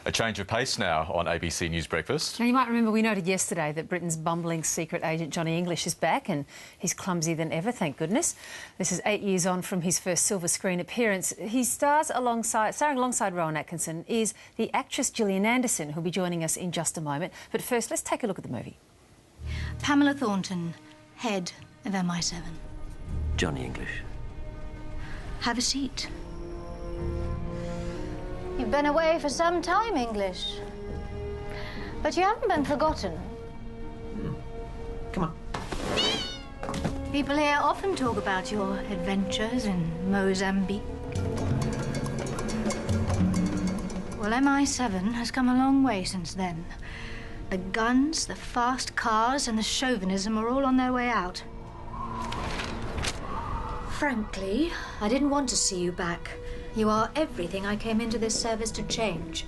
A change of pace now on ABC News Breakfast. Now, you might remember we noted yesterday that Britain's bumbling secret agent Johnny English is back, and he's clumsier than ever, thank goodness. This is 8 years on from his first silver screen appearance. He starring alongside Rowan Atkinson is the actress Gillian Anderson, who'll be joining us in just a moment. But first, let's take a look at the movie. Pamela Thornton, head of MI7. Johnny English. Have a seat. You've been away for some time, English. But you haven't been forgotten. Come on. People here often talk about your adventures in Mozambique. Well, MI7 has come a long way since then. The guns, the fast cars, and the chauvinism are all on their way out. Frankly, I didn't want to see you back. You are everything I came into this service to change.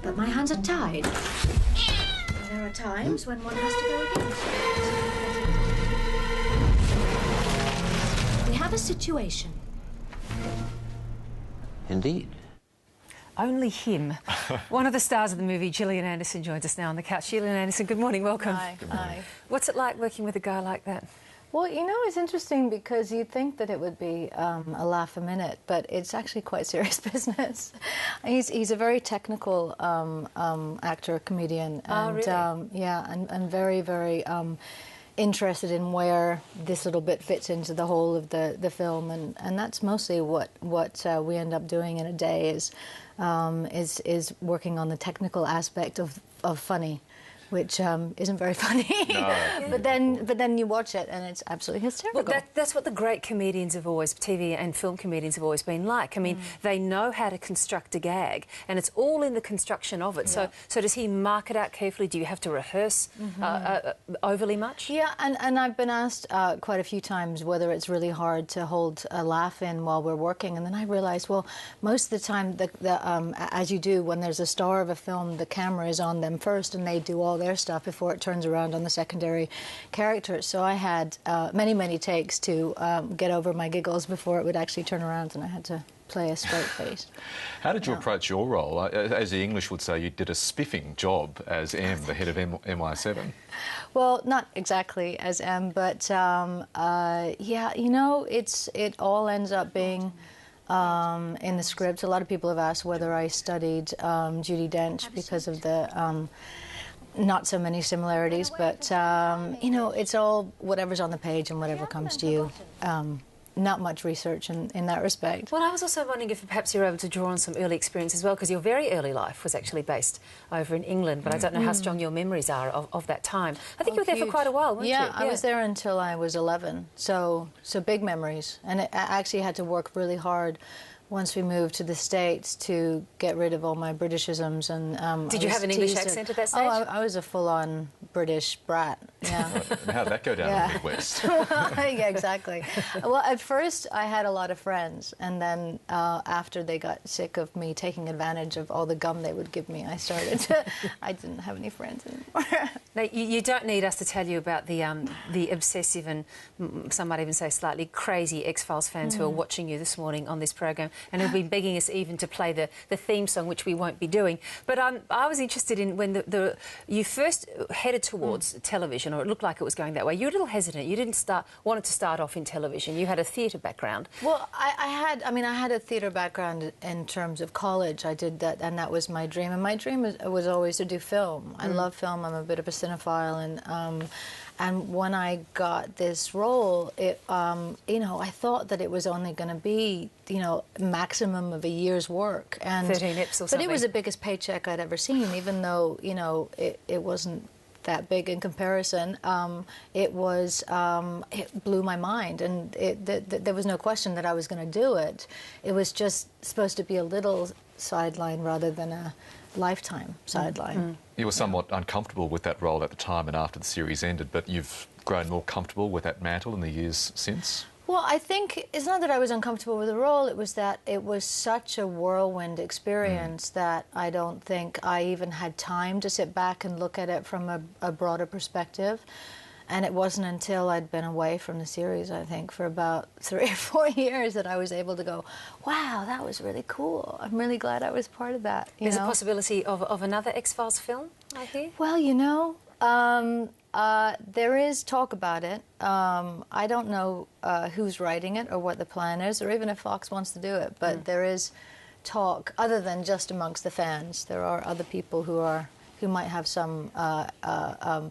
But my hands are tied. And there are times when one has to go against it. We have a situation. Indeed. Only him. One of the stars of the movie, Gillian Anderson, joins us now on the couch. Gillian Anderson, good morning, welcome. Hi. Hi. What's it like working with a guy like that? Well, you know, it's interesting because you'd think that it would be a laugh a minute, but it's actually quite serious business. He's a very technical actor, comedian, and really? yeah, and very, very interested in where this little bit fits into the whole of the film, and that's mostly what we end up doing in a day is working on the technical aspect of funny, which isn't very funny. No. but then you watch it and it's absolutely hysterical. Well, that's what the great comedians have always, TV and film comedians have always been like. I mean, they know how to construct a gag, and it's all in the construction of it. Yeah. So does he mark it out carefully? Do you have to rehearse overly much? Yeah, and I've been asked quite a few times whether it's really hard to hold a laugh in while we're working, and then I realised, well, most of the time, as you do when there's a star of a film, the camera is on them first, and they do all their stuff before it turns around on the secondary characters. So I had many takes to get over my giggles before it would actually turn around, and I had to play a straight face. How did you approach your role? As the English would say, you did a spiffing job as M, the head of MI7. Well, not exactly as M, but yeah, you know, it all ends up being in the script. A lot of people have asked whether I studied Judi Dench because of the not so many similarities, but you know, it's all whatever's on the page and whatever comes to you. Not much research in that respect. Well, I was also wondering if perhaps you're able to draw on some early experience as well, because your very early life was actually based over in England, but I don't know how strong your memories are of that time. I think you were there for quite a while, weren't you? Yeah, I was there until I was 11, so big memories. And I actually had to work really hard once we moved to the States to get rid of all my Britishisms. And did you have an English accent at that stage? Oh, I was a full-on British brat, yeah. And how'd that go down in the Midwest? Yeah, exactly. Well, at first I had a lot of friends, and then after they got sick of me taking advantage of all the gum they would give me, I didn't have any friends anymore. Now, you don't need us to tell you about the obsessive and some might even say slightly crazy X-Files fans who are watching you this morning on this program and have been begging us even to play the theme song, which we won't be doing. But I was interested in when you first headed towards television, or it looked like it was going that way. You were a little hesitant. You didn't wanted to start off in television. You had a theatre background. Well, I had a theatre background in terms of college. I did that, and that was my dream. And my dream was always to do film. I love film. I'm a bit of a cinephile, and when I got this role, you know, I thought that it was only going to be, you know, maximum of a year's work. And 13 eps or something. But it was the biggest paycheck I'd ever seen, even though, you know, it wasn't that big in comparison. It blew my mind, and there was no question that I was going to do it. It was just supposed to be a little sideline rather than a lifetime sideline. You were somewhat uncomfortable with that role at the time and after the series ended, but you've grown more comfortable with that mantle in the years since? Well, I think it's not that I was uncomfortable with the role, it was that it was such a whirlwind experience that I don't think I even had time to sit back and look at it from a broader perspective. And it wasn't until I'd been away from the series, I think, for about 3 or 4 years that I was able to go, wow, that was really cool. I'm really glad I was part of that. There's a possibility of another X-Files film, I hear? Well, there is talk about it. I don't know who's writing it or what the plan is, or even if Fox wants to do it, but there is talk, other than just amongst the fans. There are other people who might have some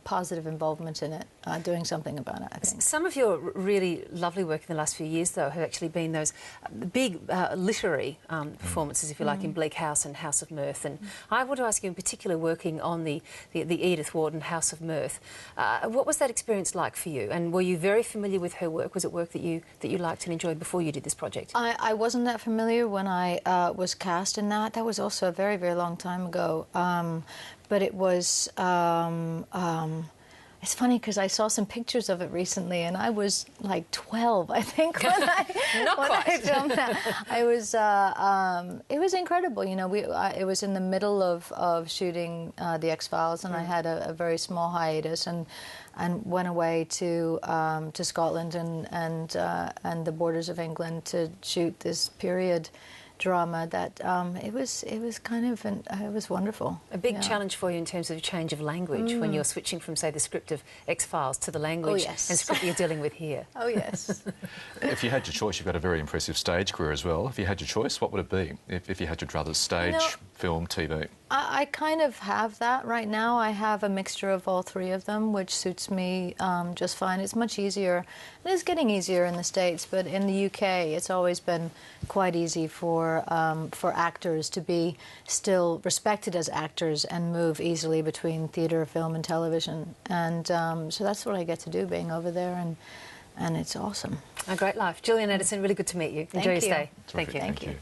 positive involvement in it, doing something about it, I think. Some of your really lovely work in the last few years, though, have actually been those big literary performances, if you like, in Bleak House and House of Mirth. And I want to ask you in particular, working on the Edith Wharton House of Mirth, what was that experience like for you? And were you very familiar with her work? Was it work that you liked and enjoyed before you did this project? I wasn't that familiar when I was cast in that. That was also a very, very long time ago. But it was, it's funny because I saw some pictures of it recently, and I was like 12, I think, when I filmed that. It was incredible. You know, it was in the middle of shooting the X-Files, and I had a very small hiatus, and went away to Scotland and the borders of England to shoot this period drama that it was wonderful. A big challenge for you in terms of change of language when you're switching from, say, the script of X-Files to the language and script that you're dealing with here. Oh, yes. If you had your choice, you've got a very impressive stage career as well. If you had your choice, what would it be? If you had your druthers, stage, film, TV? I kind of have that right now. I have a mixture of all three of them, which suits me just fine. It's much easier. It is getting easier in the States, but in the UK, it's always been quite easy for actors to be still respected as actors and move easily between theatre, film, and television. And so that's what I get to do, being over there, and it's awesome. A great life. Gillian Anderson, really good to meet you. Enjoy your stay. Thank you. Thank you.